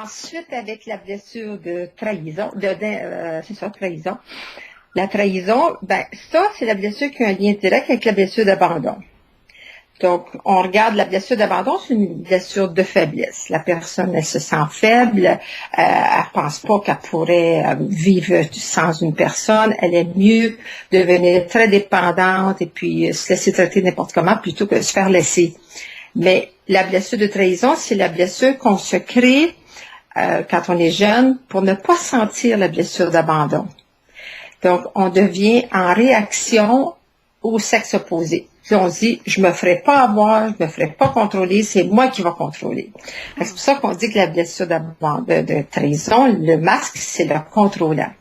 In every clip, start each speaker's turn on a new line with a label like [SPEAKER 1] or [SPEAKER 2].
[SPEAKER 1] ensuite, avec la blessure de trahison, c'est ça, trahison. La trahison, ben ça, c'est la blessure qui a un lien direct avec la blessure d'abandon. Donc, on regarde la blessure d'abandon, c'est une blessure de faiblesse. La personne, elle se sent faible, elle pense pas qu'elle pourrait vivre sans une personne. Elle est mieux devenir très dépendante et puis se laisser traiter n'importe comment plutôt que de se faire laisser. Mais la blessure de trahison, c'est la blessure qu'on se crée quand on est jeune pour ne pas sentir la blessure d'abandon. Donc, on devient en réaction au sexe opposé. Puis on se dit, je me ferai pas avoir, je me ferai pas contrôler, c'est moi qui vais contrôler. C'est pour ça qu'on dit que la blessure de trahison, le masque, c'est le contrôlant.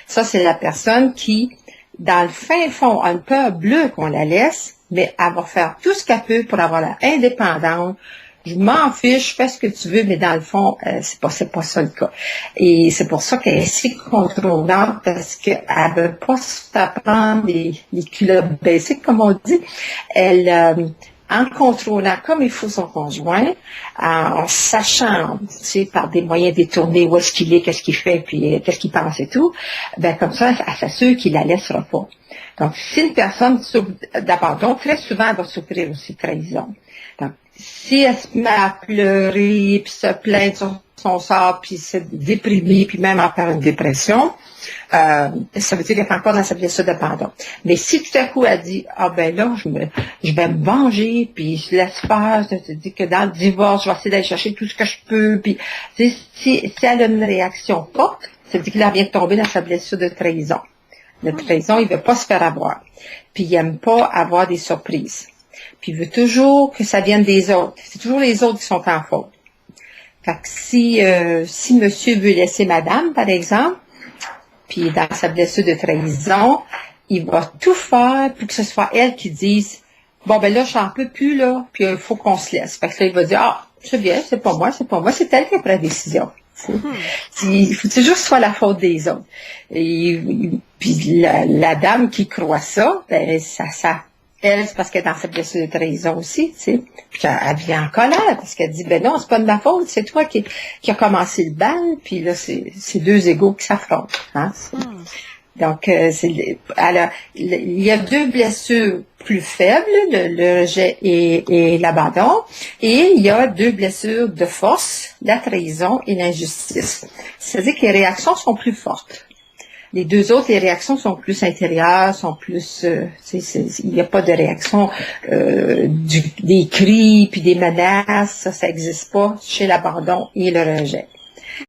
[SPEAKER 1] Ça, c'est la personne qui, dans le fin fond, a une peur bleue qu'on la laisse, mais elle va faire tout ce qu'elle peut pour avoir la indépendance. Je m'en fiche, fais ce que tu veux, mais dans le fond, c'est pas ça le cas. Et c'est pour ça qu'elle est si contrôlante, parce qu'elle veut pas se faire prendre les culottes baissées, comme on dit. Elle, en contrôlant comme il faut son conjoint, en sachant, tu sais, par des moyens détournés où est-ce qu'il est, qu'est-ce qu'il fait, puis qu'est-ce qu'il pense et tout, ben comme ça, elle s'assure qu'il la laissera pas. Donc, si une personne souffre d'abandon, très souvent, elle va souffrir aussi de trahison. Donc, si elle se met à pleurer, puis se plaindre sur son sort, puis se déprimer, puis même en faire une dépression, ça veut dire qu'elle est encore dans sa blessure d'abandon. Mais si tout à coup elle dit, ah ben là, je vais me venger, puis je laisse faire, je te dis que dans le divorce, je vais essayer d'aller chercher tout ce que je peux, puis si elle a une réaction forte, ça veut dire qu'elle vient de tomber dans sa blessure de trahison. La trahison, il veut pas se faire avoir. Puis il aime pas avoir des surprises. Puis il veut toujours que ça vienne des autres. C'est toujours les autres qui sont en faute. Fait que si monsieur veut laisser madame, par exemple, puis dans sa blessure de trahison, il va tout faire pour que ce soit elle qui dise, bon ben là, j'en peux plus, là, puis il faut qu'on se laisse. Fait que là, il va dire, ah, c'est bien, c'est pas moi, c'est elle qui a pris la décision. Il faut toujours que ce soit la faute des autres. Et puis la dame qui croit ça, ben ça elle, c'est parce qu'elle est dans cette blessure de trahison aussi, tu sais. Puis elle vient en colère parce qu'elle dit, ben non, c'est pas de ma faute, c'est toi qui a commencé le bal, puis là, c'est deux égaux qui s'affrontent. Hein? Donc, alors, il y a deux blessures plus faibles, le rejet et l'abandon, et il y a deux blessures de force, la trahison et l'injustice. C'est-à-dire que les réactions sont plus fortes. Les deux autres, les réactions sont plus intérieures, sont plus, il n'y a pas de réaction des cris puis des menaces, ça n'existe pas chez l'abandon et le rejet.